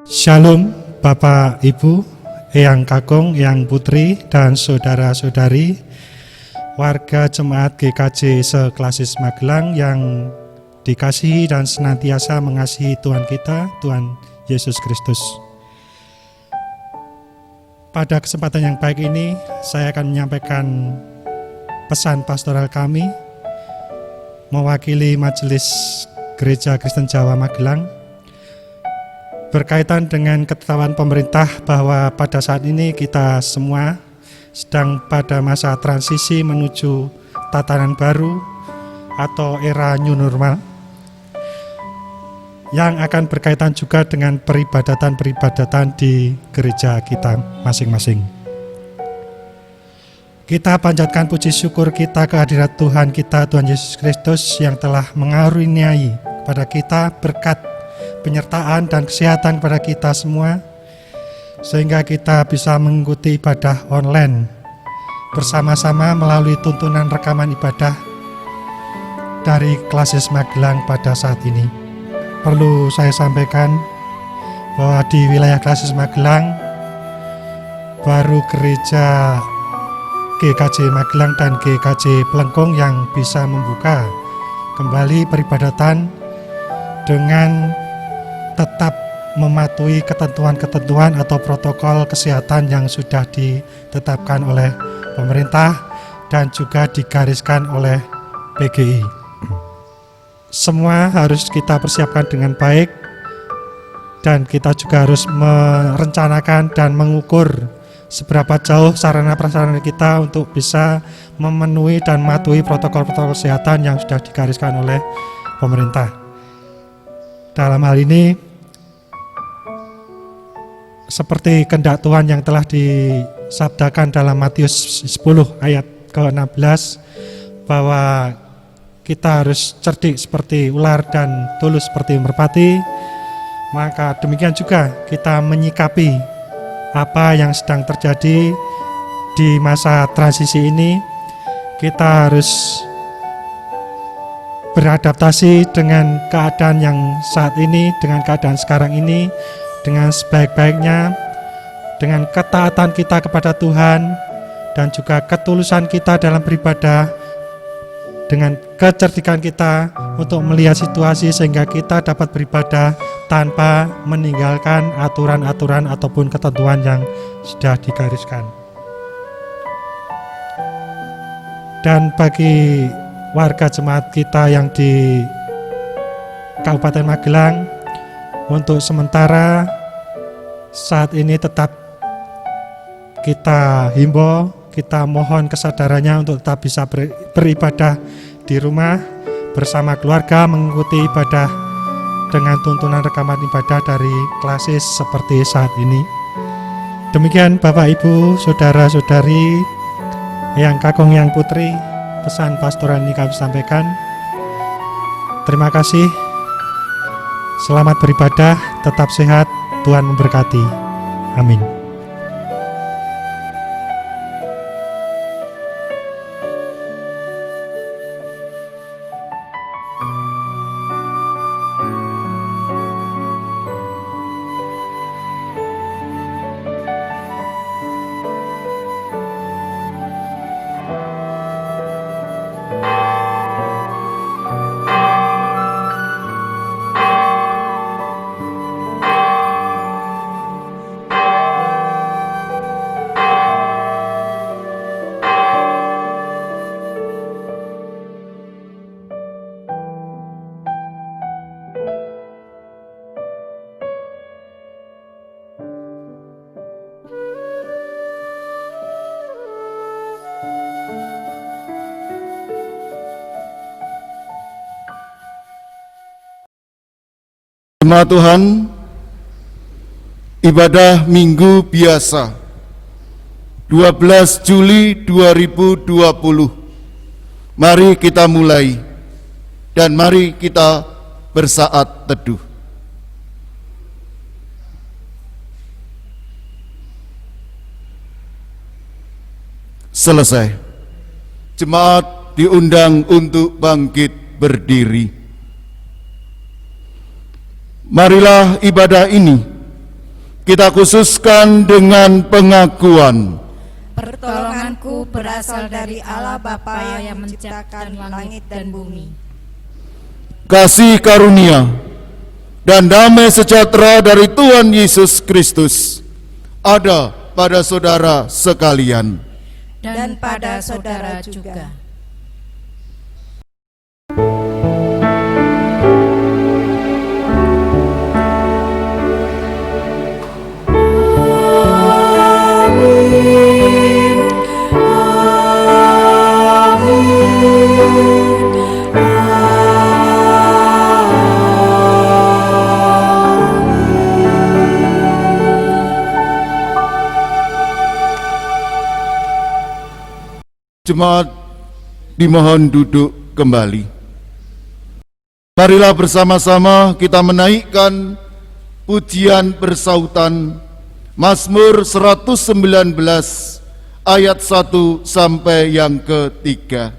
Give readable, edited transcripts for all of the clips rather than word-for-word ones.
Shalom Bapak Ibu, Eyang Kakung, Eyang Putri, dan saudara-saudari warga Jemaat GKJ Seklasis Magelang yang dikasihi dan senantiasa mengasihi Tuhan kita, Tuhan Yesus Kristus. Pada kesempatan yang baik ini, saya akan menyampaikan pesan pastoral kami mewakili Majelis Gereja Kristen Jawa Magelang berkaitan dengan ketetapan pemerintah bahwa pada saat ini kita semua sedang pada masa transisi menuju tatanan baru atau era new normal yang akan berkaitan juga dengan peribadatan-peribadatan di gereja kita masing-masing. Kita panjatkan puji syukur kita kehadirat Tuhan kita, Tuhan Yesus Kristus yang telah mengaruniai kepada kita berkat penyertaan dan kesehatan kepada kita semua, sehingga kita bisa mengikuti ibadah online bersama-sama melalui tuntunan rekaman ibadah dari Klasis Magelang pada saat ini. Perlu saya sampaikan bahwa di wilayah Klasis Magelang baru gereja GKJ Magelang dan GKJ Pelengkung yang bisa membuka kembali peribadatan dengan tetap mematuhi ketentuan-ketentuan atau protokol kesehatan yang sudah ditetapkan oleh pemerintah dan juga digariskan oleh PGI. Semua harus kita persiapkan dengan baik dan kita juga harus merencanakan dan mengukur seberapa jauh sarana prasarana kita untuk bisa memenuhi dan mematuhi protokol-protokol kesehatan yang sudah digariskan oleh pemerintah. Dalam hal ini seperti kehendak Tuhan yang telah disabdakan dalam Matius 10 ayat ke-16 bahwa kita harus cerdik seperti ular dan tulus seperti merpati, maka demikian juga kita menyikapi apa yang sedang terjadi di masa transisi ini. Kita harus beradaptasi dengan keadaan yang saat ini, dengan keadaan sekarang ini, dengan sebaik-baiknya, dengan ketaatan kita kepada Tuhan, dan juga ketulusan kita dalam beribadah, dengan kecerdikan kita untuk melihat situasi sehingga kita dapat beribadah tanpa meninggalkan aturan-aturan ataupun ketentuan yang sudah digariskan. Dan bagi warga jemaat kita yang di Kabupaten Magelang, untuk sementara saat ini tetap kita himbau, kita mohon kesadarannya untuk tetap bisa beribadah di rumah bersama keluarga, mengikuti ibadah dengan tuntunan rekaman ibadah dari Klasis seperti saat ini. Demikian Bapak Ibu, Saudara-saudari, Eyang Kakung, Eyang Putri, pesan pastoral ini kami sampaikan. Terima kasih. Selamat beribadah, tetap sehat, Tuhan memberkati. Amin. Jemaat Tuhan, ibadah Minggu Biasa 12 Juli 2020. Mari kita mulai dan mari kita bersaat teduh. Selesai. Jemaat diundang untuk bangkit berdiri. Marilah ibadah ini Kita khususkan dengan pengakuan. Pertolonganku berasal dari Allah Bapa yang menciptakan langit dan bumi. Kasih karunia dan damai sejahtera dari Tuhan Yesus Kristus ada pada saudara sekalian. Dan pada saudara juga. Jemaat dimohon duduk kembali. Marilah bersama-sama kita menaikkan pujian bersautan Mazmur 119 ayat 1 sampai yang ketiga.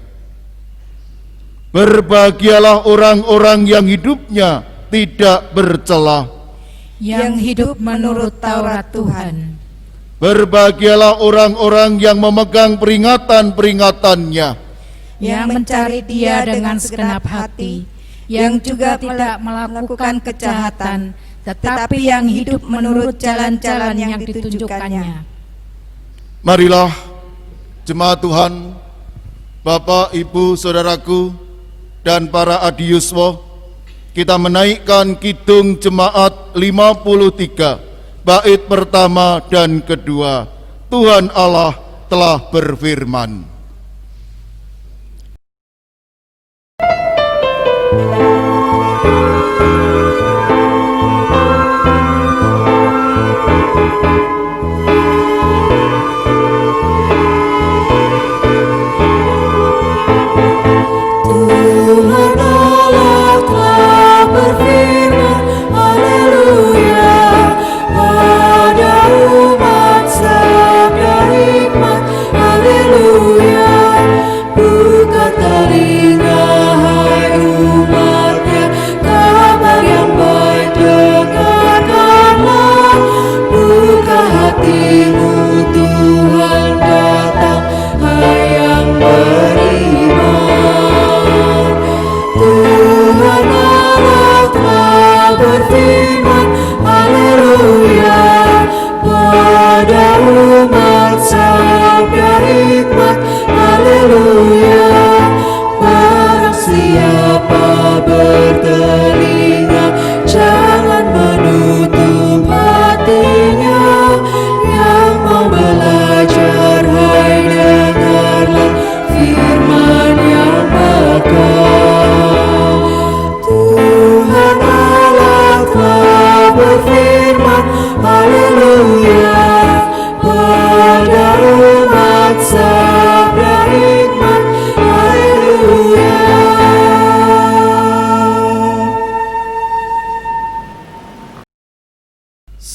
Berbahagialah orang-orang yang hidupnya tidak bercelah, Yang hidup menurut Taurat Tuhan. berbahagialah orang-orang yang memegang peringatan-peringatannya, Yang mencari Dia dengan segenap hati, yang juga tidak melakukan kejahatan, tetapi yang hidup menurut jalan-jalan yang ditunjukkannya. Marilah jemaat Tuhan, Bapak, Ibu, Saudaraku, dan para adiyuswa, kita menaikkan kidung jemaat 53, bait pertama dan kedua. Tuhan Allah telah berfirman.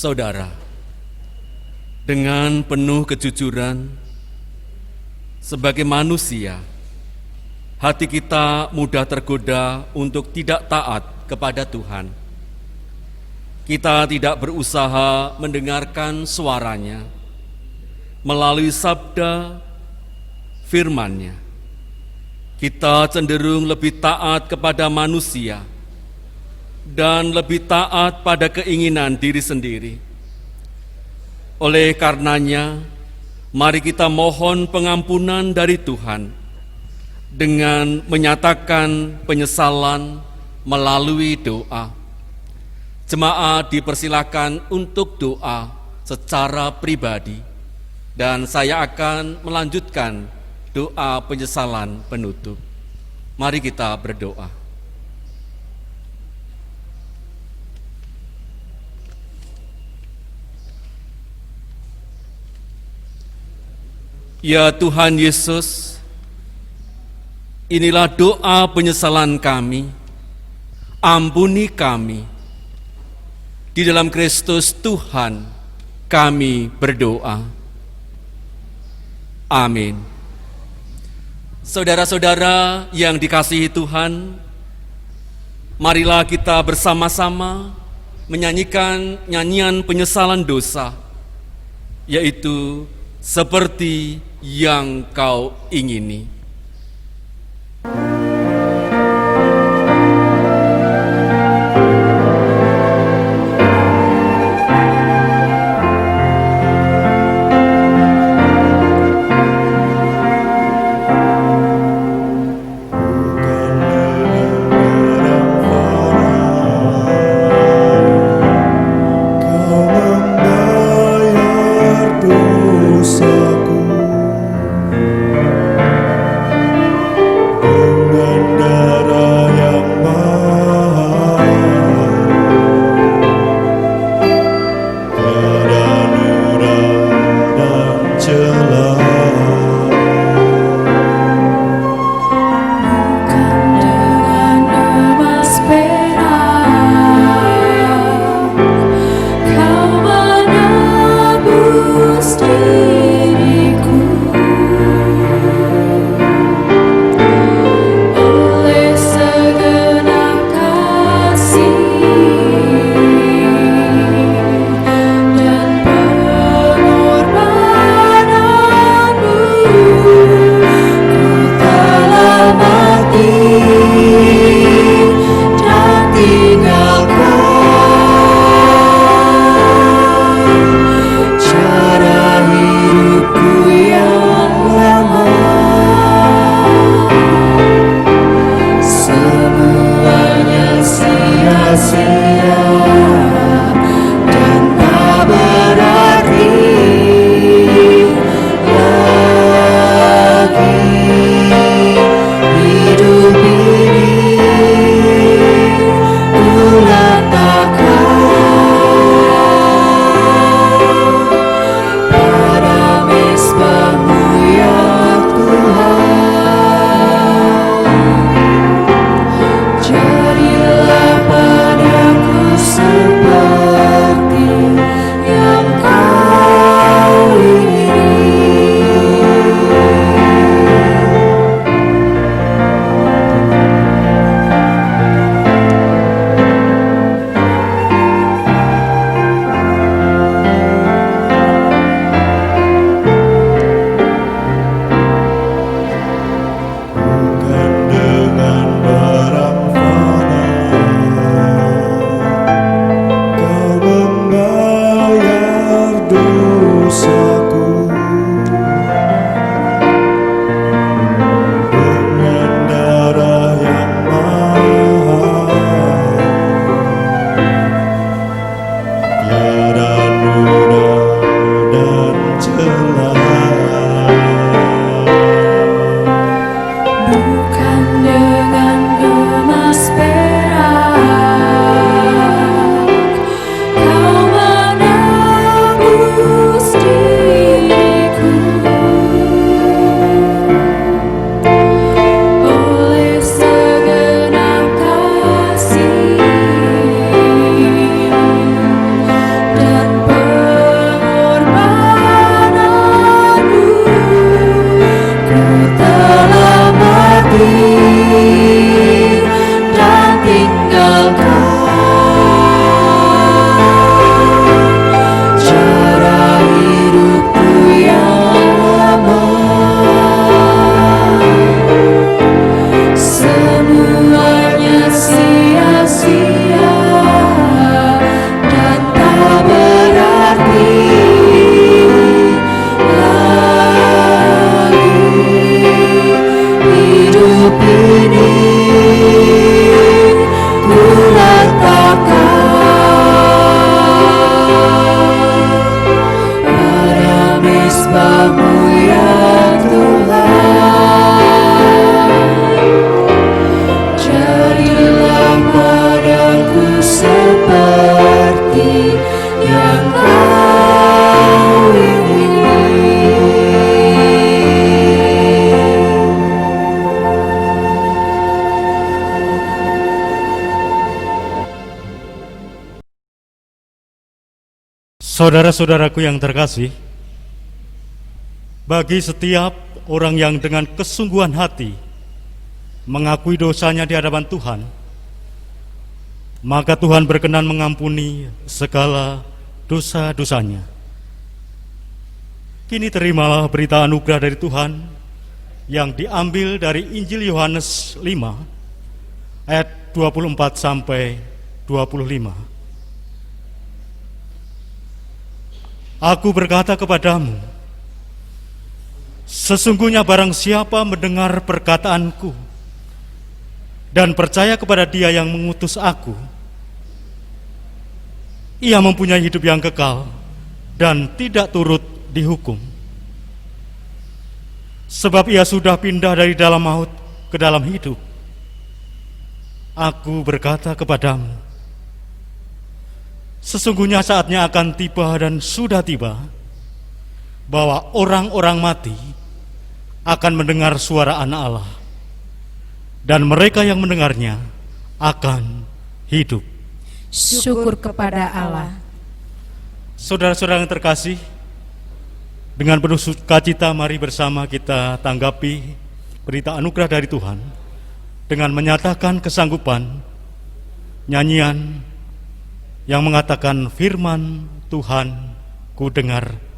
Saudara, dengan penuh kejujuran, sebagai manusia, hati kita mudah tergoda untuk tidak taat kepada Tuhan. Kita tidak berusaha mendengarkan suaranya melalui sabda firman-Nya. Kita cenderung lebih taat kepada manusia dan lebih taat pada keinginan diri sendiri. Oleh karenanya, mari kita mohon pengampunan dari Tuhan dengan menyatakan penyesalan melalui doa. Jemaat dipersilakan untuk doa secara pribadi, dan saya akan melanjutkan doa penyesalan penutup. Mari kita berdoa. Ya Tuhan Yesus, inilah doa penyesalan kami. Ampuni kami. Di dalam Kristus Tuhan kami berdoa. Amin. Saudara-saudara yang dikasihi Tuhan, marilah kita bersama-sama menyanyikan nyanyian penyesalan dosa, yaitu seperti yang kau ingini. Saudara-saudaraku yang terkasih, bagi setiap orang yang dengan kesungguhan hati mengakui dosanya di hadapan Tuhan, maka Tuhan berkenan mengampuni segala dosa-dosanya. Kini terimalah berita anugerah dari Tuhan yang diambil dari Injil Yohanes 5 ayat 24 sampai 25. Aku berkata kepadamu, sesungguhnya barang siapa mendengar perkataanku dan percaya kepada Dia yang mengutus aku, ia mempunyai hidup yang kekal dan tidak turut dihukum. Sebab ia sudah pindah dari dalam maut ke dalam hidup. Aku berkata kepadamu, sesungguhnya saatnya akan tiba dan sudah tiba, bahwa orang-orang mati akan mendengar suara Anak Allah, dan mereka yang mendengarnya akan hidup. Syukur kepada Allah. Saudara-saudara yang terkasih, dengan penuh sukacita mari bersama kita tanggapi berita anugerah dari Tuhan dengan menyatakan kesanggupan nyanyian yang mengatakan firman Tuhan ku dengar.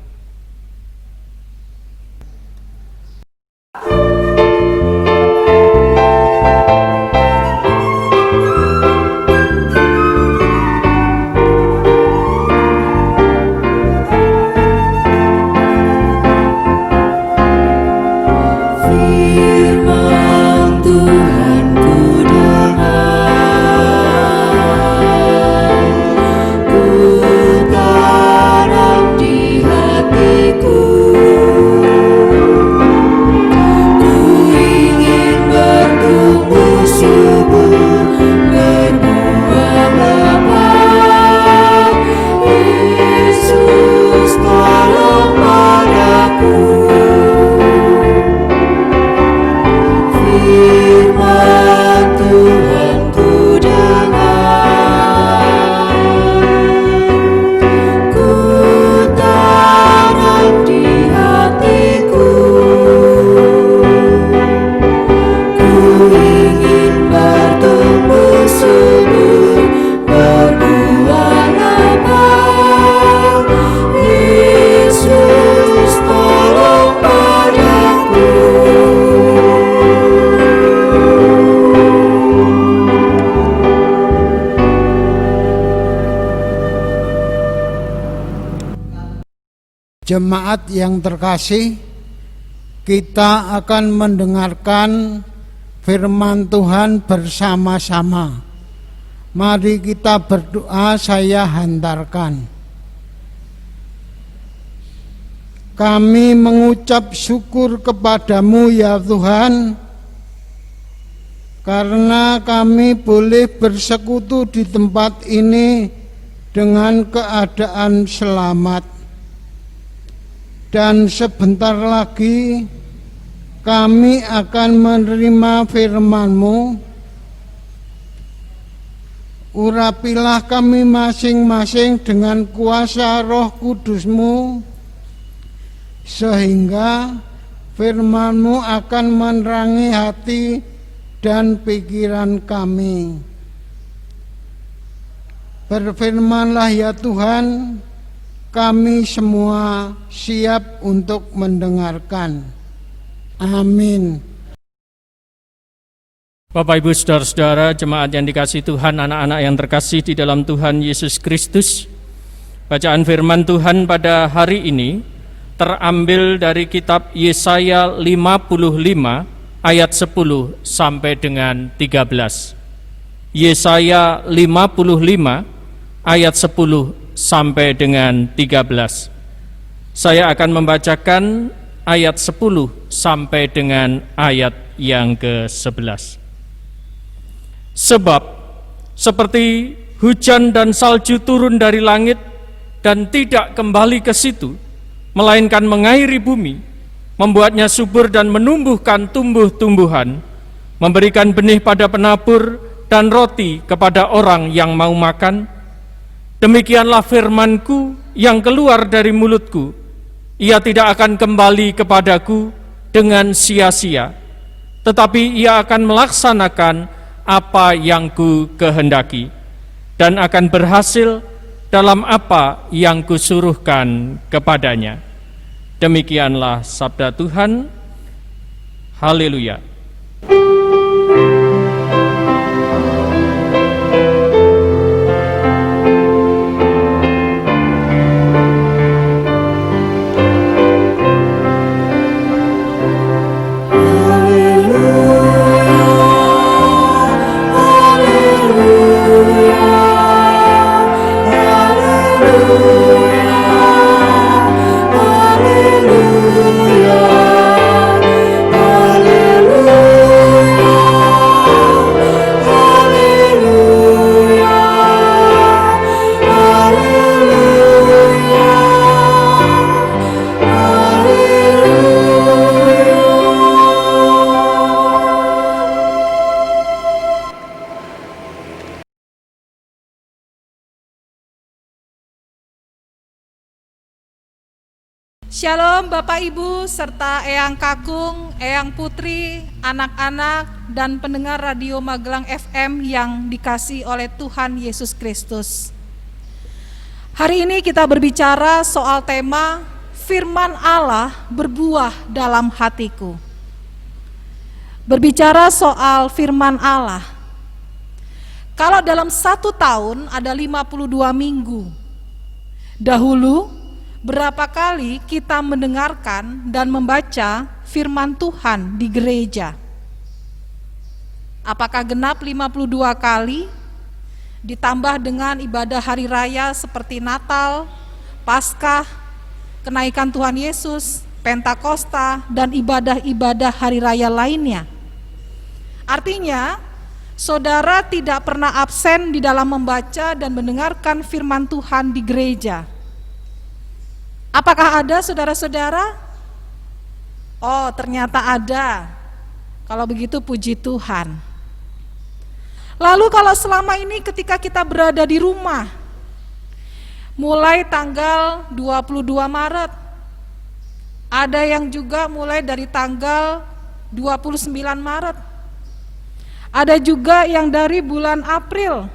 Jemaat yang terkasih, kita akan mendengarkan firman Tuhan bersama-sama. Mari kita berdoa, saya hantarkan. Kami mengucap syukur kepadamu ya Tuhan, karena kami boleh bersekutu di tempat ini dengan keadaan selamat. Dan sebentar lagi kami akan menerima firman-Mu. Urapilah kami masing-masing dengan kuasa Roh Kudus-Mu, sehingga firman-Mu akan menerangi hati dan pikiran kami. Berfirmanlah ya Tuhan, kami semua siap untuk mendengarkan. Amin. Bapak, Ibu, Saudara-saudara, jemaat yang dikasihi Tuhan, anak-anak yang terkasih di dalam Tuhan Yesus Kristus. Bacaan firman Tuhan pada hari ini terambil dari kitab Yesaya 55 ayat 10 sampai dengan 13. Yesaya 55 ayat 10 sampai dengan 13. Saya akan membacakan ayat 10 sampai dengan ayat yang ke-11. Sebab seperti hujan dan salju turun dari langit dan tidak kembali ke situ, melainkan mengairi bumi, membuatnya subur dan menumbuhkan tumbuh-tumbuhan, memberikan benih pada penabur dan roti kepada orang yang mau makan, demikianlah firman-Ku yang keluar dari mulut-Ku. Ia tidak akan kembali kepadaku dengan sia-sia, tetapi ia akan melaksanakan apa yang Ku kehendaki, dan akan berhasil dalam apa yang kusuruhkan kepadanya. Demikianlah sabda Tuhan. Haleluya. Shalom Bapak Ibu serta Eyang Kakung, Eyang Putri, anak-anak dan pendengar Radio Magelang FM yang dikasihi oleh Tuhan Yesus Kristus. Hari ini kita berbicara soal tema Firman Allah berbuah dalam hatiku. Berbicara soal firman Allah. Kalau dalam 1 tahun ada 52 minggu. Dahulu berapa kali kita mendengarkan dan membaca firman Tuhan di gereja? Apakah genap 52 kali? Ditambah dengan ibadah hari raya seperti Natal, Paskah, kenaikan Tuhan Yesus, Pentakosta, dan ibadah-ibadah hari raya lainnya. Artinya, saudara tidak pernah absen di dalam membaca dan mendengarkan firman Tuhan di gereja. Apakah ada saudara-saudara? Oh, ternyata ada. Kalau begitu puji Tuhan. Lalu kalau selama ini ketika kita berada di rumah, mulai tanggal 22 Maret, ada yang juga mulai dari tanggal 29 Maret, ada juga yang dari bulan April.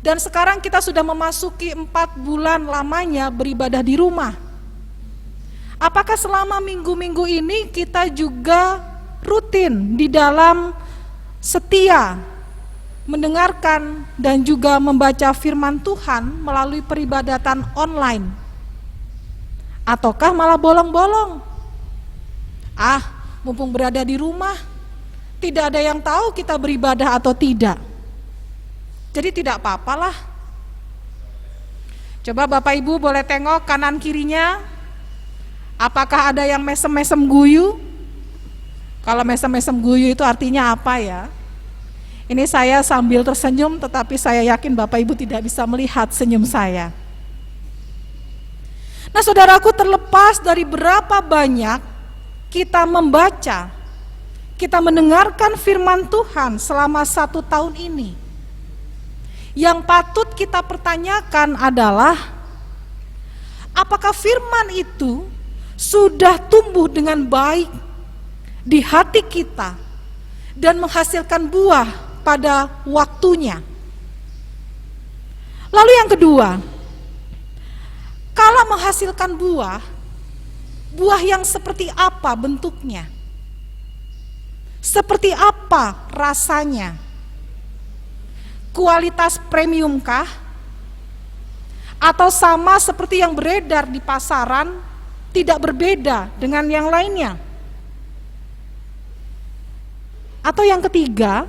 Dan sekarang kita sudah memasuki 4 bulan lamanya beribadah di rumah. Apakah selama minggu-minggu ini kita juga rutin di dalam setia mendengarkan dan juga membaca firman Tuhan melalui peribadatan online? Ataukah malah bolong-bolong? Mumpung berada di rumah, tidak ada yang tahu kita beribadah atau tidak. Jadi tidak apa-apalah. Coba Bapak Ibu boleh tengok kanan kirinya. Apakah ada yang mesem-mesem guyu? Kalau mesem-mesem guyu itu artinya apa ya? Ini saya sambil tersenyum, tetapi saya yakin Bapak Ibu tidak bisa melihat senyum saya. Nah saudaraku, terlepas dari berapa banyak kita membaca, kita mendengarkan firman Tuhan selama 1 tahun ini, yang patut kita pertanyakan adalah apakah firman itu sudah tumbuh dengan baik di hati kita dan menghasilkan buah pada waktunya. Lalu yang kedua, kalau menghasilkan buah yang seperti apa bentuknya? Seperti apa rasanya? Kualitas premium kah? Atau sama seperti yang beredar di pasaran, tidak berbeda dengan yang lainnya? Atau yang ketiga,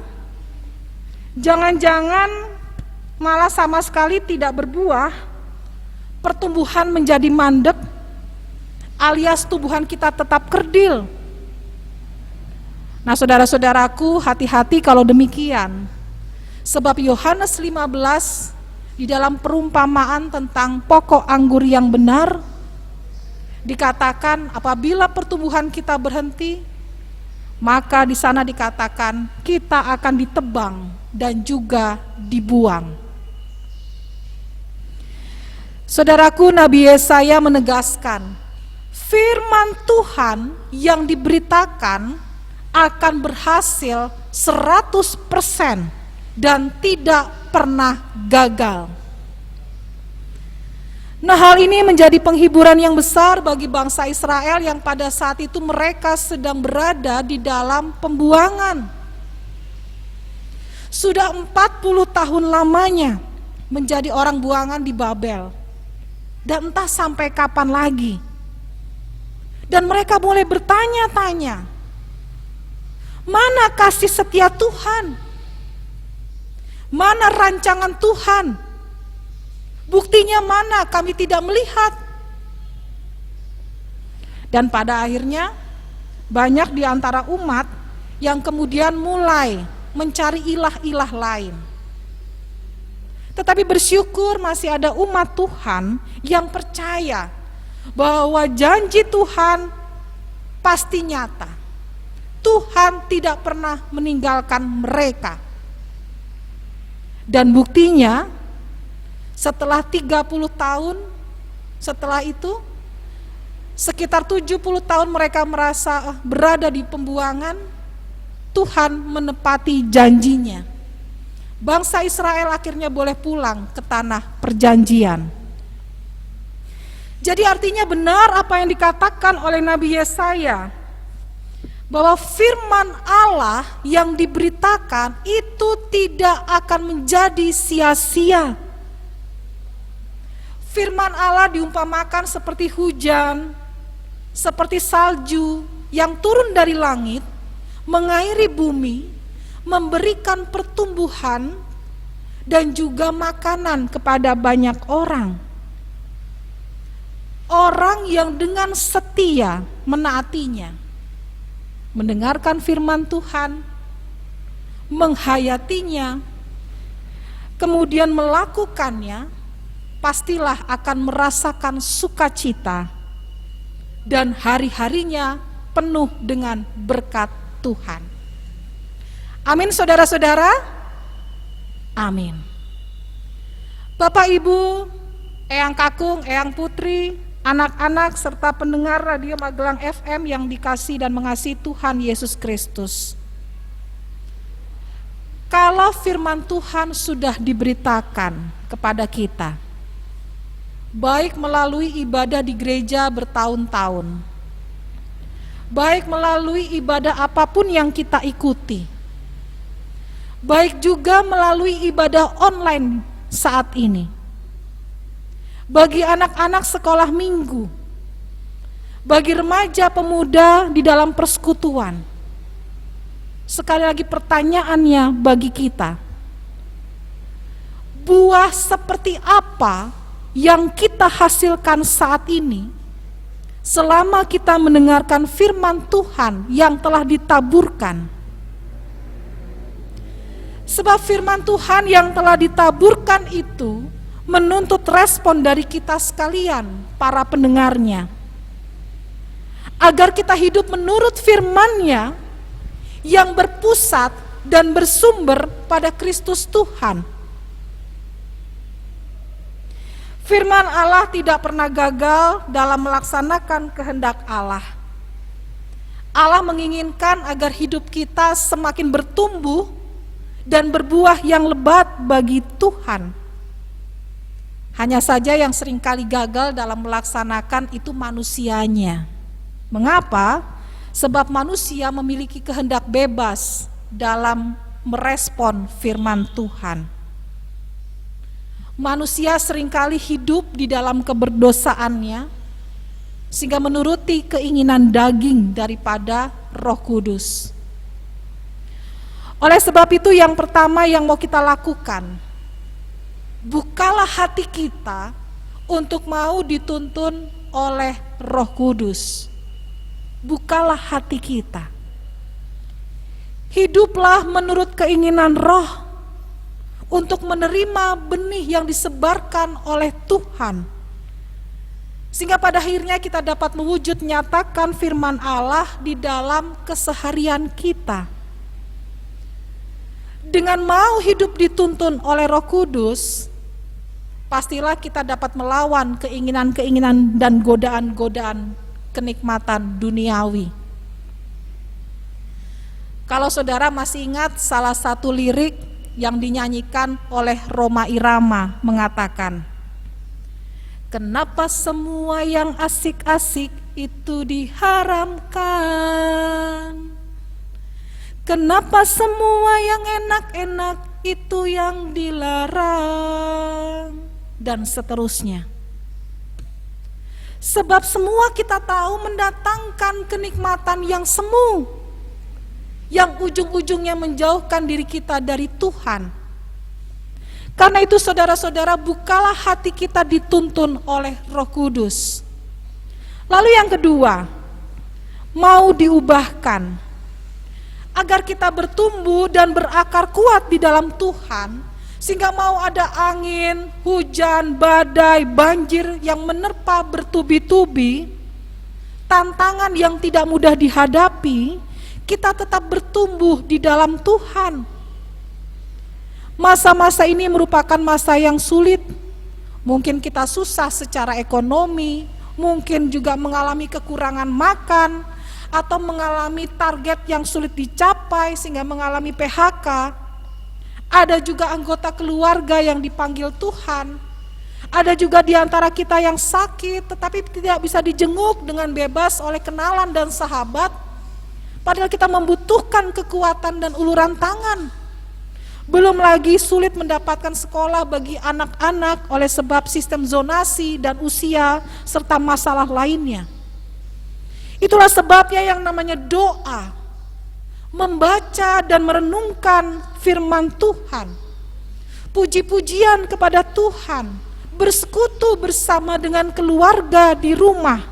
jangan-jangan malah sama sekali tidak berbuah, pertumbuhan menjadi mandek, alias tubuhan kita tetap kerdil. Nah saudara-saudaraku, hati-hati kalau demikian. Sebab Yohanes 15 di dalam perumpamaan tentang pokok anggur yang benar dikatakan apabila pertumbuhan kita berhenti, maka di sana dikatakan kita akan ditebang dan juga dibuang. Saudaraku, Nabi Yesaya menegaskan firman Tuhan yang diberitakan akan berhasil 100% dan tidak pernah gagal. Nah, hal ini menjadi penghiburan yang besar bagi bangsa Israel yang pada saat itu mereka sedang berada di dalam pembuangan. Sudah 40 tahun lamanya menjadi orang buangan di Babel. Dan entah sampai kapan lagi. Dan mereka mulai bertanya-tanya, mana kasih setia Tuhan? Mana rancangan Tuhan? Buktinya mana? Kami tidak melihat. Dan pada akhirnya banyak di antara umat yang kemudian mulai mencari ilah-ilah lain. Tetapi bersyukur masih ada umat Tuhan yang percaya bahwa janji Tuhan pasti nyata. Tuhan tidak pernah meninggalkan mereka. Dan buktinya setelah 30 tahun setelah itu, sekitar 70 tahun mereka merasa berada di pembuangan, Tuhan menepati janjinya. Bangsa Israel akhirnya boleh pulang ke tanah perjanjian. Jadi artinya benar apa yang dikatakan oleh Nabi Yesaya, bahwa firman Allah yang diberitakan itu tidak akan menjadi sia-sia. Firman Allah diumpamakan seperti hujan, seperti salju yang turun dari langit, mengairi bumi, memberikan pertumbuhan dan juga makanan kepada banyak orang. Orang yang dengan setia menaatinya, mendengarkan firman Tuhan, menghayatinya, kemudian melakukannya, pastilah akan merasakan sukacita dan hari-harinya penuh dengan berkat Tuhan. Amin, saudara-saudara. Amin. Bapak, Ibu, Eyang Kakung, Eyang Putri, anak-anak serta pendengar Radio Magelang FM yang dikasihi dan mengasihi Tuhan Yesus Kristus. Kalau firman Tuhan sudah diberitakan kepada kita, baik melalui ibadah di gereja bertahun-tahun, baik melalui ibadah apapun yang kita ikuti, baik juga melalui ibadah online saat ini, bagi anak-anak sekolah minggu, bagi remaja pemuda di dalam persekutuan. Sekali lagi pertanyaannya bagi kita, buah seperti apa yang kita hasilkan saat ini selama kita mendengarkan firman Tuhan yang telah ditaburkan? Sebab firman Tuhan yang telah ditaburkan itu menuntut respon dari kita sekalian, para pendengarnya, agar kita hidup menurut firman-Nya yang berpusat dan bersumber pada Kristus Tuhan. Firman Allah tidak pernah gagal dalam melaksanakan kehendak Allah. Allah menginginkan agar hidup kita semakin bertumbuh dan berbuah yang lebat bagi Tuhan. Hanya saja yang seringkali gagal dalam melaksanakan itu manusianya. Mengapa? Sebab manusia memiliki kehendak bebas dalam merespon firman Tuhan. Manusia seringkali hidup di dalam keberdosaannya, sehingga menuruti keinginan daging daripada Roh Kudus. Oleh sebab itu yang pertama yang mau kita lakukan, bukalah hati kita untuk mau dituntun oleh Roh Kudus. Bukalah hati kita. Hiduplah menurut keinginan Roh untuk menerima benih yang disebarkan oleh Tuhan. Sehingga pada akhirnya kita dapat mewujud nyatakan firman Allah di dalam keseharian kita. Dengan mau hidup dituntun oleh Roh Kudus, pastilah kita dapat melawan keinginan-keinginan dan godaan-godaan kenikmatan duniawi. Kalau saudara masih ingat salah satu lirik yang dinyanyikan oleh Rhoma Irama mengatakan, kenapa semua yang asik-asik itu diharamkan? Kenapa semua yang enak-enak itu yang dilarang? Dan seterusnya. Sebab semua kita tahu mendatangkan kenikmatan yang semu, yang ujung-ujungnya menjauhkan diri kita dari Tuhan. Karena itu saudara-saudara, bukalah hati kita dituntun oleh Roh Kudus. Lalu yang kedua, mau diubahkan. Agar kita bertumbuh dan berakar kuat di dalam Tuhan, sehingga mau ada angin, hujan, badai, banjir yang menerpa bertubi-tubi, tantangan yang tidak mudah dihadapi, kita tetap bertumbuh di dalam Tuhan. Masa-masa ini merupakan masa yang sulit. Mungkin kita susah secara ekonomi, mungkin juga mengalami kekurangan makan, atau mengalami target yang sulit dicapai sehingga mengalami PHK. Ada juga anggota keluarga yang dipanggil Tuhan. Ada juga di antara kita yang sakit tetapi tidak bisa dijenguk dengan bebas oleh kenalan dan sahabat. Padahal kita membutuhkan kekuatan dan uluran tangan. Belum lagi sulit mendapatkan sekolah bagi anak-anak oleh sebab sistem zonasi dan usia serta masalah lainnya. Itulah sebabnya yang namanya doa, membaca dan merenungkan firman Tuhan, puji-pujian kepada Tuhan, bersekutu bersama dengan keluarga di rumah,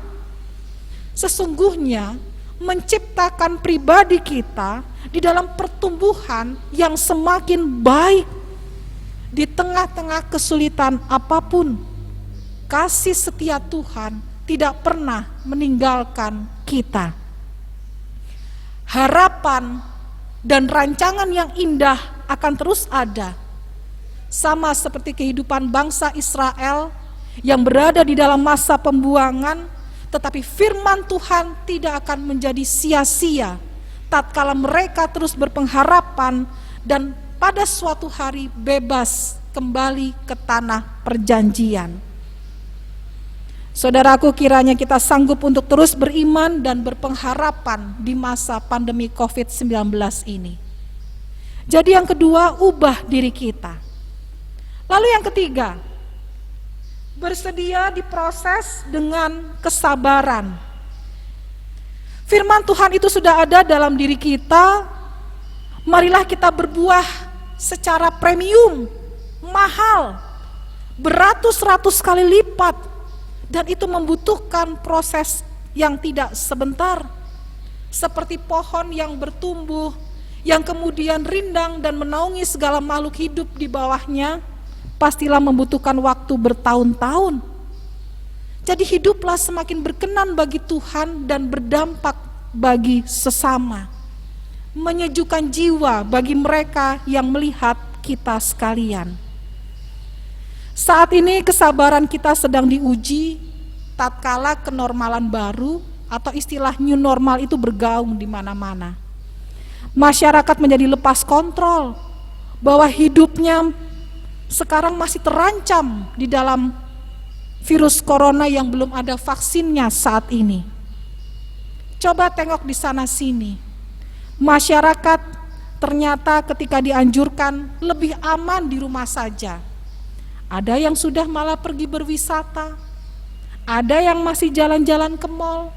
sesungguhnya menciptakan pribadi kita di dalam pertumbuhan yang semakin baik. Di tengah-tengah kesulitan apapun, kasih setia Tuhan tidak pernah meninggalkan kita. Harapan dan rancangan yang indah akan terus ada, sama seperti kehidupan bangsa Israel yang berada di dalam masa pembuangan, tetapi firman Tuhan tidak akan menjadi sia-sia tatkala mereka terus berpengharapan dan pada suatu hari bebas kembali ke tanah perjanjian. Saudaraku, kiranya kita sanggup untuk terus beriman dan berpengharapan di masa pandemi COVID-19 ini. Jadi yang kedua, ubah diri kita. Lalu yang ketiga, bersedia diproses dengan kesabaran. Firman Tuhan itu sudah ada dalam diri kita, marilah kita berbuah secara premium, mahal, beratus-ratus kali lipat. Dan itu membutuhkan proses yang tidak sebentar. Seperti pohon yang bertumbuh, yang kemudian rindang dan menaungi segala makhluk hidup di bawahnya, pastilah membutuhkan waktu bertahun-tahun. Jadi hiduplah semakin berkenan bagi Tuhan dan berdampak bagi sesama. Menyejukkan jiwa bagi mereka yang melihat kita sekalian. Saat ini kesabaran kita sedang diuji tatkala kenormalan baru atau istilah new normal itu bergaung di mana-mana. Masyarakat menjadi lepas kontrol bahwa hidupnya sekarang masih terancam di dalam virus corona yang belum ada vaksinnya saat ini. Coba tengok di sana sini. Masyarakat ternyata ketika dianjurkan lebih aman di rumah saja. Ada yang sudah malah pergi berwisata, ada yang masih jalan-jalan ke mal,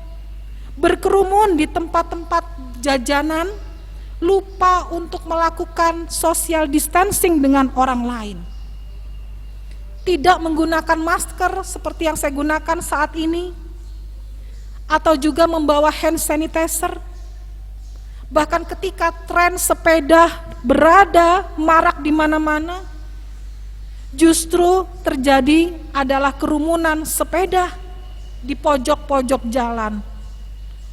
berkerumun di tempat-tempat jajanan, lupa untuk melakukan social distancing dengan orang lain. Tidak menggunakan masker seperti yang saya gunakan saat ini, atau juga membawa hand sanitizer. Bahkan ketika tren sepeda berada marak di mana-mana, justru terjadi adalah kerumunan sepeda di pojok-pojok jalan.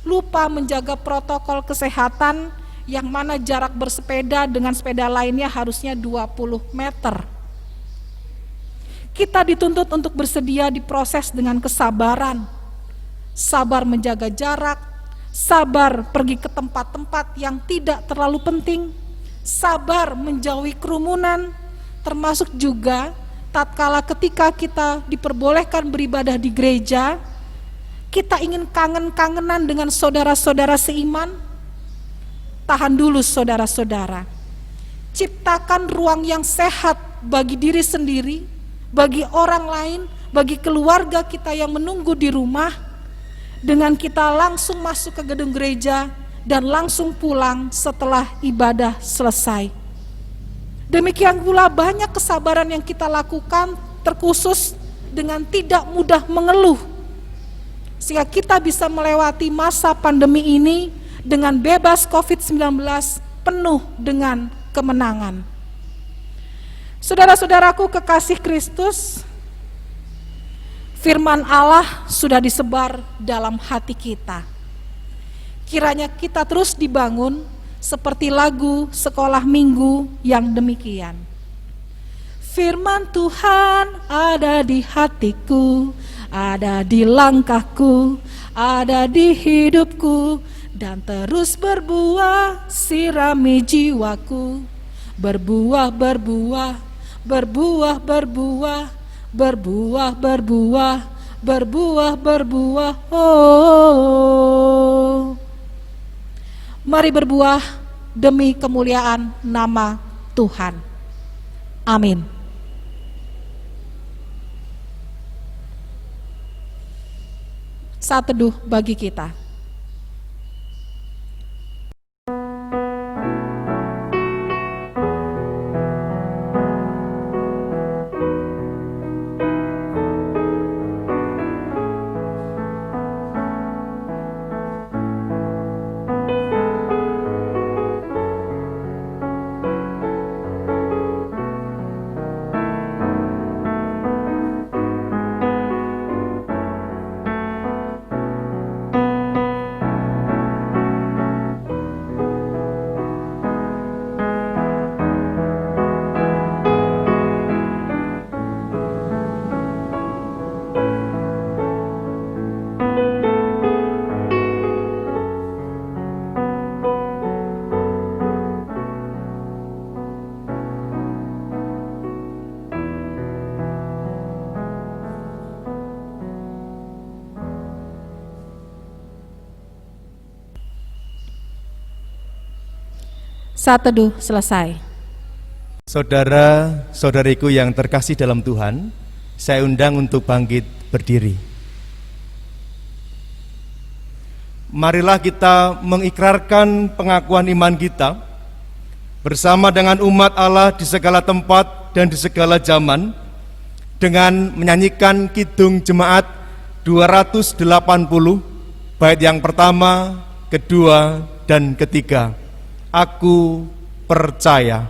Lupa menjaga protokol kesehatan yang mana jarak bersepeda dengan sepeda lainnya harusnya 20 meter. Kita dituntut untuk bersedia diproses dengan kesabaran. Sabar menjaga jarak, sabar pergi ke tempat-tempat yang tidak terlalu penting, sabar menjauhi kerumunan, termasuk juga tatkala ketika kita diperbolehkan beribadah di gereja, kita ingin kangen-kangenan dengan saudara-saudara seiman. Tahan dulu saudara-saudara, ciptakan ruang yang sehat bagi diri sendiri, bagi orang lain, bagi keluarga kita yang menunggu di rumah, dengan kita langsung masuk ke gedung gereja dan langsung pulang setelah ibadah selesai. Demikian pula banyak kesabaran yang kita lakukan, terkhusus dengan tidak mudah mengeluh, sehingga kita bisa melewati masa pandemi ini dengan bebas COVID-19 penuh dengan kemenangan. Saudara-saudaraku kekasih Kristus, firman Allah sudah disebar dalam hati kita. Kiranya kita terus dibangun seperti lagu sekolah minggu yang demikian. Firman Tuhan ada di hatiku, ada di langkahku, ada di hidupku, dan terus berbuah, sirami jiwaku, berbuah, berbuah, berbuah, berbuah, berbuah, berbuah, berbuah, berbuah. Oh, mari berbuah demi kemuliaan nama Tuhan. Amin. Saat teduh bagi kita. Saat teduh selesai. Saudara-saudariku yang terkasih dalam Tuhan, saya undang untuk bangkit berdiri. Marilah kita mengikrarkan pengakuan iman kita bersama dengan umat Allah di segala tempat dan di segala zaman dengan menyanyikan Kidung Jemaat 280 bait yang pertama, kedua, dan ketiga. Aku percaya.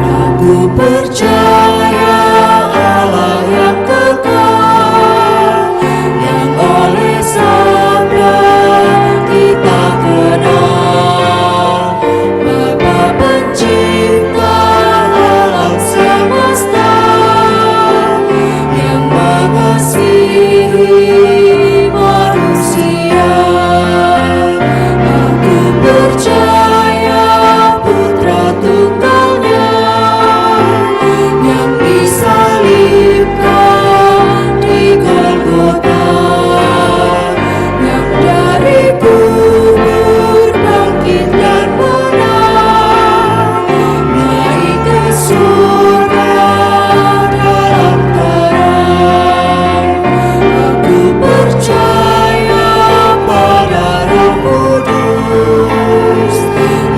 Aku percaya Allah yang kekal, yang oleh sabda kita kenal, Bapa pencipta alam semesta, yang mengasihi manusia. Aku percaya Putra Tunggalnya yang disalibkan di Golgota, yang dari kubur bangkit dan menang, naik ke surga dalam terang. Aku percaya pada Roh Kudus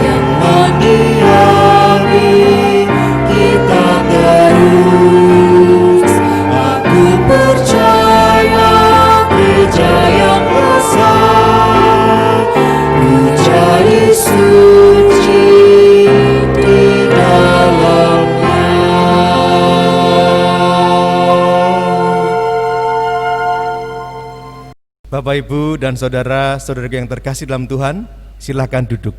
yang mendiami kita terus. Aku percaya gereja yang besar, menjadi suci di dalamnya. Bapak, Ibu, dan saudara-saudara yang terkasih dalam Tuhan, silakan duduk.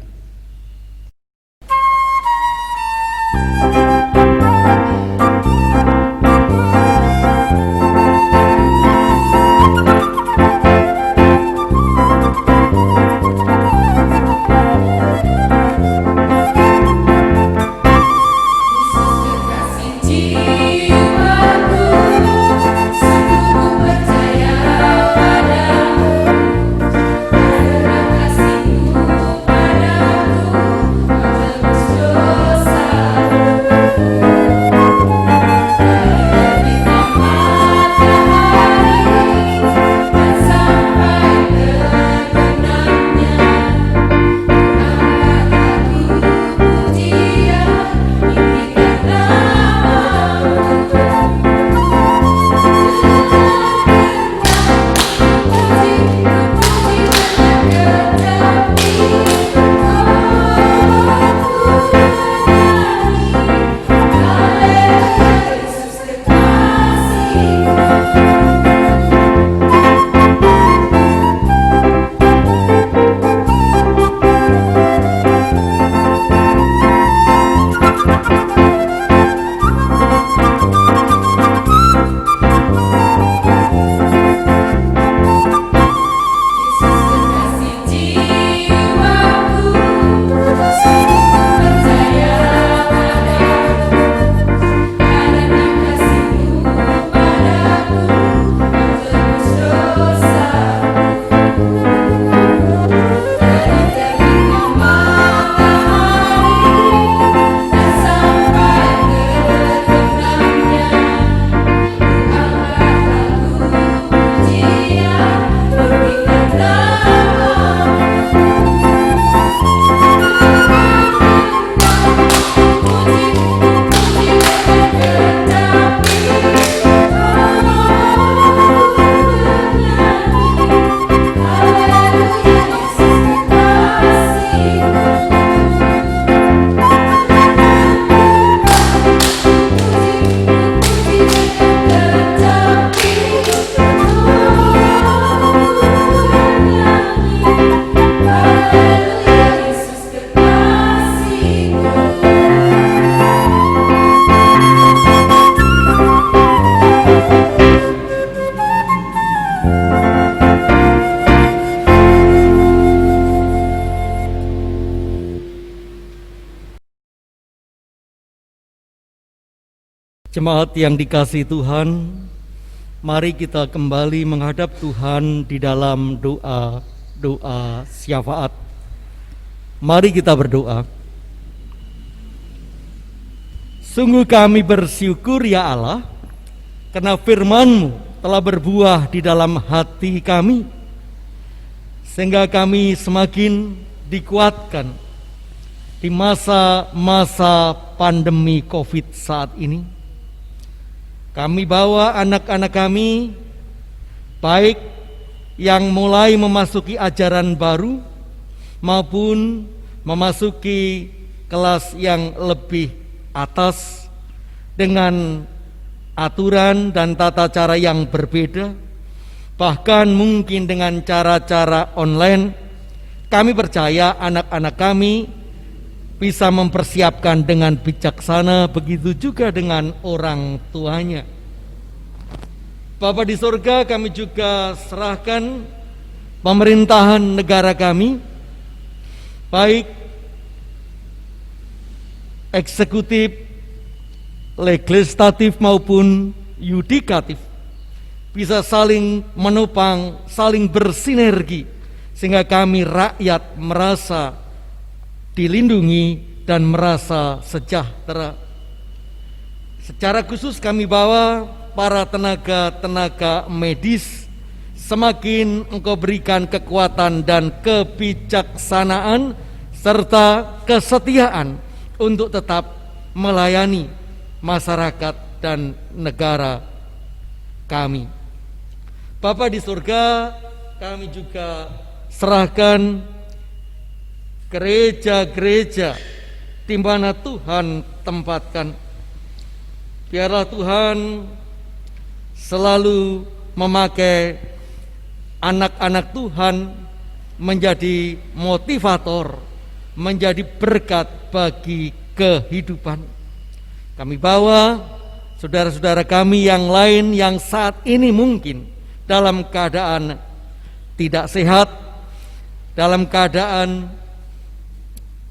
Jemaat yang dikasihi Tuhan, mari kita kembali menghadap Tuhan di dalam doa syafaat. Mari kita berdoa. Sungguh kami bersyukur ya Allah, karena firman-Mu telah berbuah di dalam hati kami, sehingga kami semakin dikuatkan di masa-masa pandemi COVID saat ini. Kami bawa anak-anak kami, baik yang mulai memasuki ajaran baru maupun memasuki kelas yang lebih atas dengan aturan dan tata cara yang berbeda, bahkan mungkin dengan cara-cara online. Kami percaya anak-anak kami bisa mempersiapkan dengan bijaksana, begitu juga dengan orang tuanya. Bapa di surga, kami juga serahkan pemerintahan negara kami, baik eksekutif, legislatif maupun yudikatif, bisa saling menopang, saling bersinergi, sehingga kami rakyat merasa dilindungi dan merasa sejahtera. Secara khusus kami bawa para tenaga medis, semakin Engkau berikan kekuatan dan kebijaksanaan serta kesetiaan untuk tetap melayani masyarakat dan negara kami. Bapa di surga, kami juga serahkan gereja-gereja di mana Tuhan tempatkan. Biarlah Tuhan selalu memakai anak-anak Tuhan menjadi motivator, menjadi berkat bagi kehidupan. Kami bawa saudara-saudara kami yang lain yang saat ini mungkin dalam keadaan tidak sehat, dalam keadaan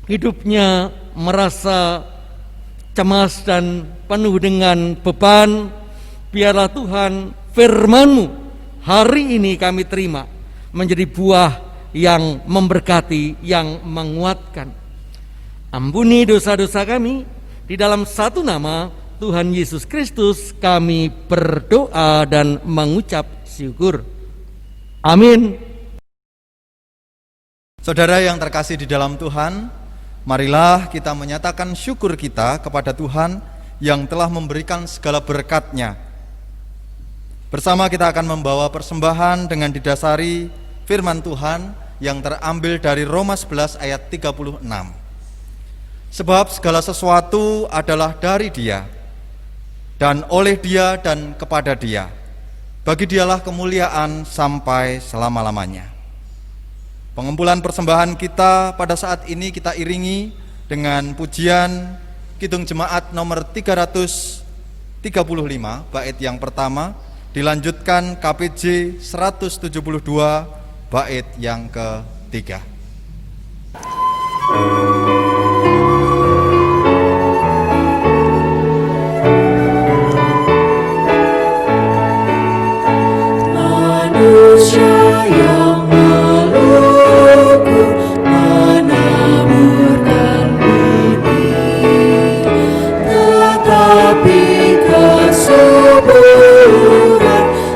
hidupnya merasa cemas dan penuh dengan beban. Biarlah Tuhan firman-Mu hari ini kami terima menjadi buah yang memberkati, yang menguatkan. Ampuni dosa-dosa kami, di dalam satu nama Tuhan Yesus Kristus kami berdoa dan mengucap syukur. Amin. Saudara yang terkasih di dalam Tuhan, marilah kita menyatakan syukur kita kepada Tuhan yang telah memberikan segala berkat-Nya. Bersama kita akan membawa persembahan dengan didasari firman Tuhan yang terambil dari Roma 11 ayat 36. Sebab segala sesuatu adalah dari Dia, dan oleh Dia dan kepada Dia. Bagi Dialah kemuliaan sampai selama-lamanya. Pengumpulan persembahan kita pada saat ini kita iringi dengan pujian Kidung Jemaat nomor 335, bait yang pertama, dilanjutkan KPJ 172, bait yang ketiga. Manusia yang melukut menaburkan benih, tetapi kesuburan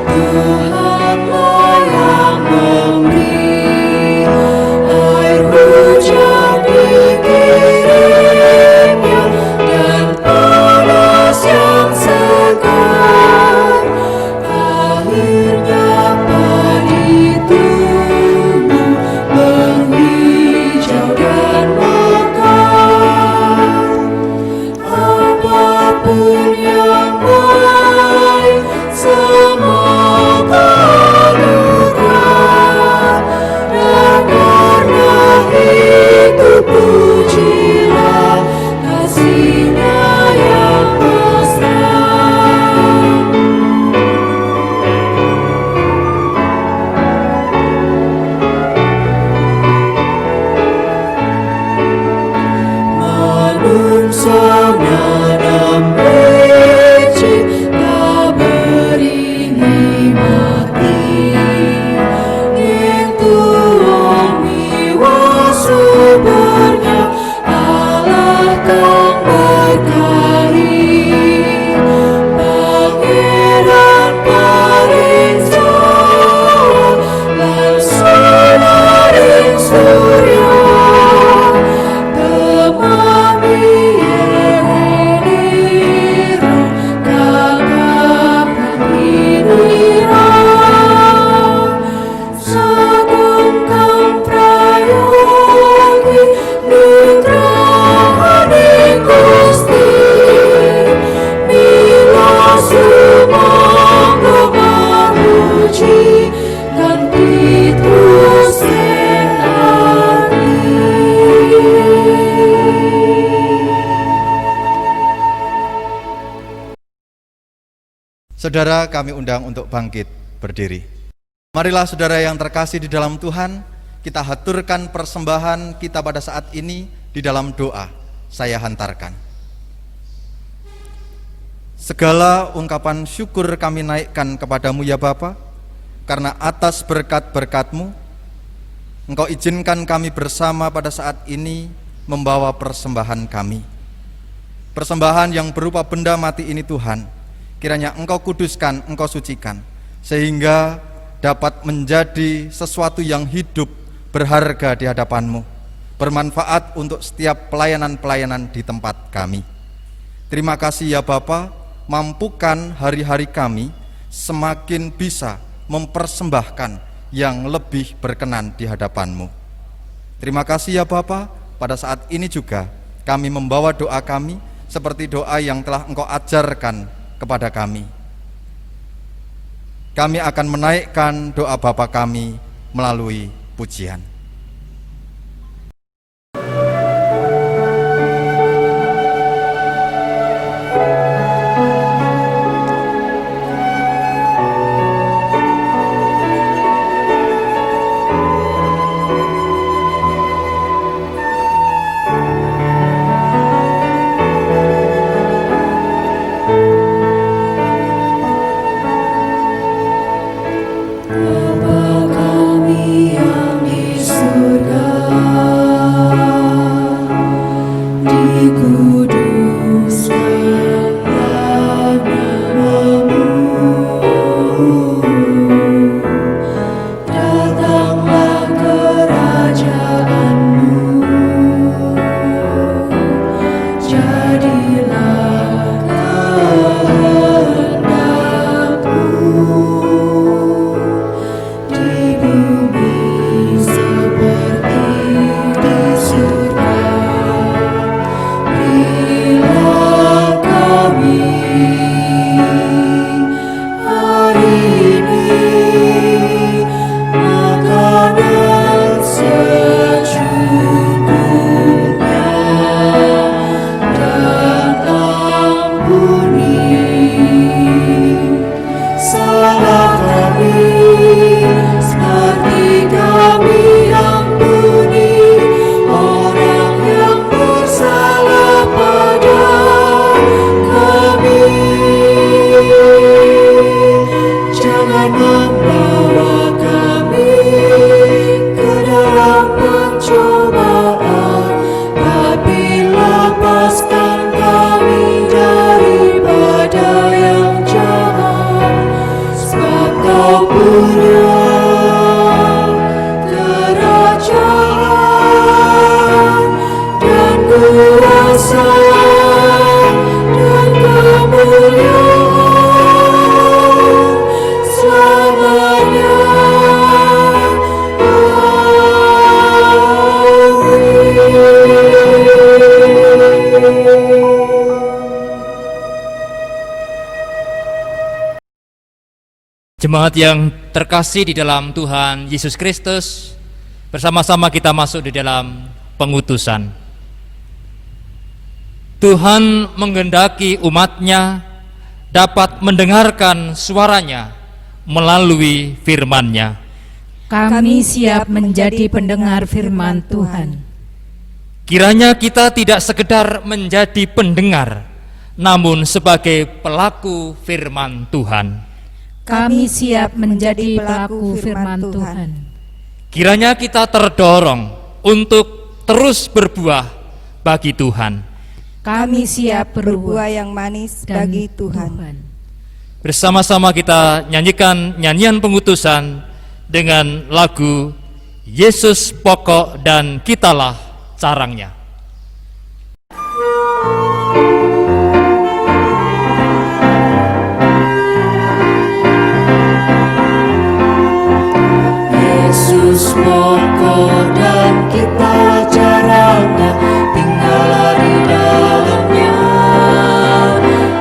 Tuhanlah yang memberi. Air hujan di Saudara, kami undang untuk bangkit berdiri. Marilah saudara yang terkasih di dalam Tuhan, kita haturkan persembahan kita pada saat ini di dalam doa. Saya hantarkan. Segala ungkapan syukur kami naikkan kepadamu ya Bapa, karena atas berkat-berkat-Mu, Engkau izinkan kami bersama pada saat ini membawa persembahan kami. Persembahan yang berupa benda mati ini Tuhan, kiranya Engkau kuduskan, Engkau sucikan, sehingga dapat menjadi sesuatu yang hidup, berharga di hadapan-Mu, bermanfaat untuk setiap pelayanan-pelayanan di tempat kami. Terima kasih ya Bapa, mampukan hari-hari kami semakin bisa mempersembahkan yang lebih berkenan di hadapan-Mu. Terima kasih ya Bapa, pada saat ini juga kami membawa doa kami seperti doa yang telah Engkau ajarkan kepada kami. Kami akan menaikkan doa Bapa kami melalui pujian. Bapa kami yang di surga, dikuduskanlah nama-Mu, datanglah kerajaan-Mu, jadilah kehendak-Mu di bumi seperti di surga. Berilah kami hari ini makanan secukupnya, dan ampuni salah kami seperti kami ampuni orang yang bersalah pada kami. Jangan membawa kami ke dalam pencobaan, tapi lepaskan kami daripada yang jahat. Sebab Kau punya kerajaan dan kuasa dan kemuliaan selamanya. Jemaat yang terkasih di dalam Tuhan Yesus Kristus, bersama-sama kita masuk di dalam pengutusan. Tuhan menghendaki umat-Nya dapat mendengarkan suara-Nya melalui firman-Nya. Kami siap menjadi pendengar firman Tuhan. Kiranya kita tidak sekedar menjadi pendengar, namun sebagai pelaku firman Tuhan. Kami siap menjadi pelaku firman Tuhan. Kiranya kita terdorong untuk terus berbuah bagi Tuhan. Kami siap berbuah yang manis dan bagi Tuhan. Bersama-sama kita nyanyikan nyanyian pengutusan dengan lagu Yesus Pokok dan Kitalah Carangnya. Yesus pokok dan kita caranya, tinggallah di dalamnya.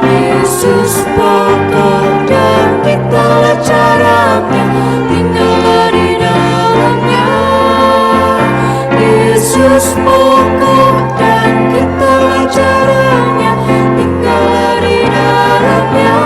Yesus pokok dan kita caranya, tinggallah di dalamnya. Yesus pokok dan kita caranya, tinggallah di dalamnya.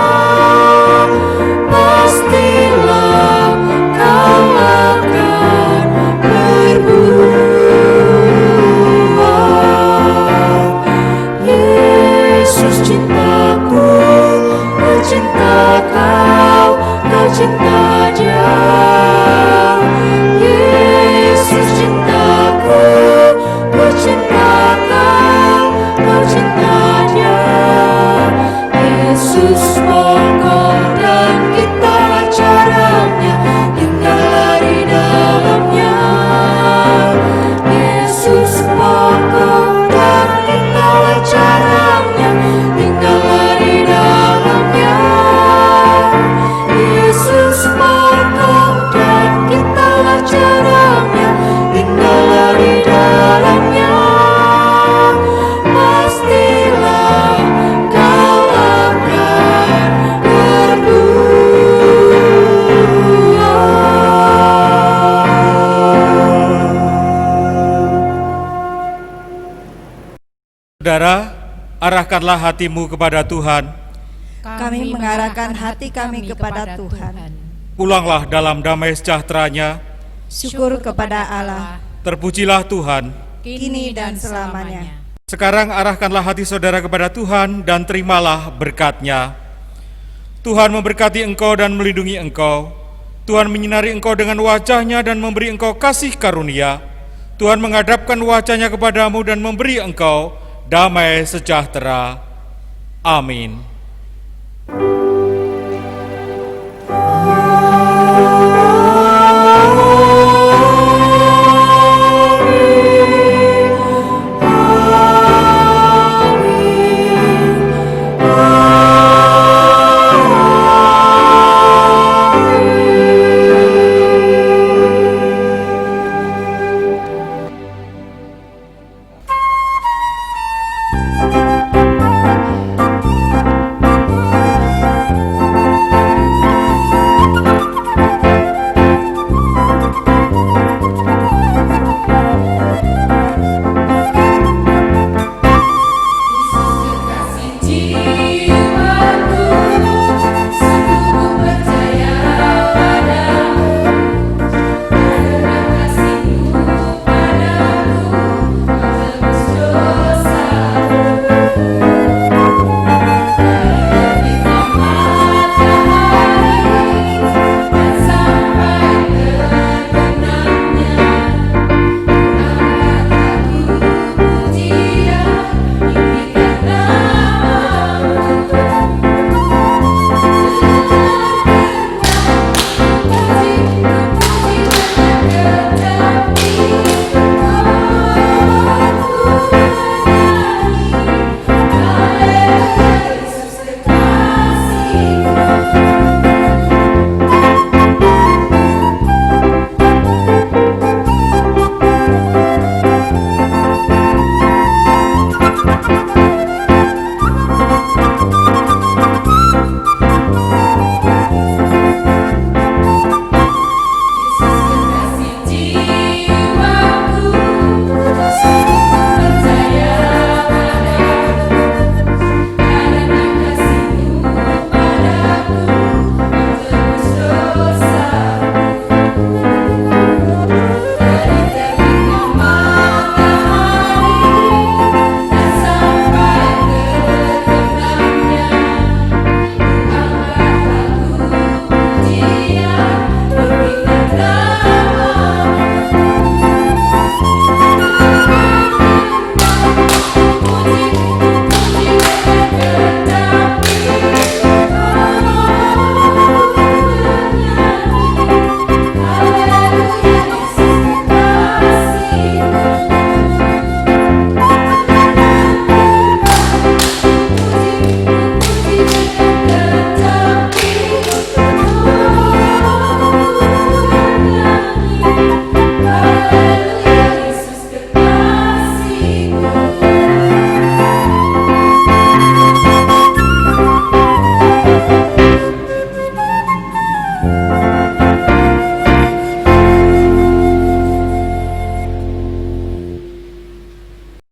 Saudara, arahkanlah hatimu kepada Tuhan. Kami mengarahkan hati kami kepada Tuhan. Pulanglah dalam damai sejahtera-Nya. Syukur kepada Allah, Terpujilah Tuhan. kini dan selamanya. Sekarang arahkanlah hati saudara kepada Tuhan dan terimalah berkat-Nya. Tuhan memberkati engkau dan melindungi engkau. Tuhan menyinari engkau dengan wajah-Nya dan memberi engkau kasih karunia. Tuhan menghadapkan wajah-Nya kepadamu dan memberi engkau damai sejahtera. Amin.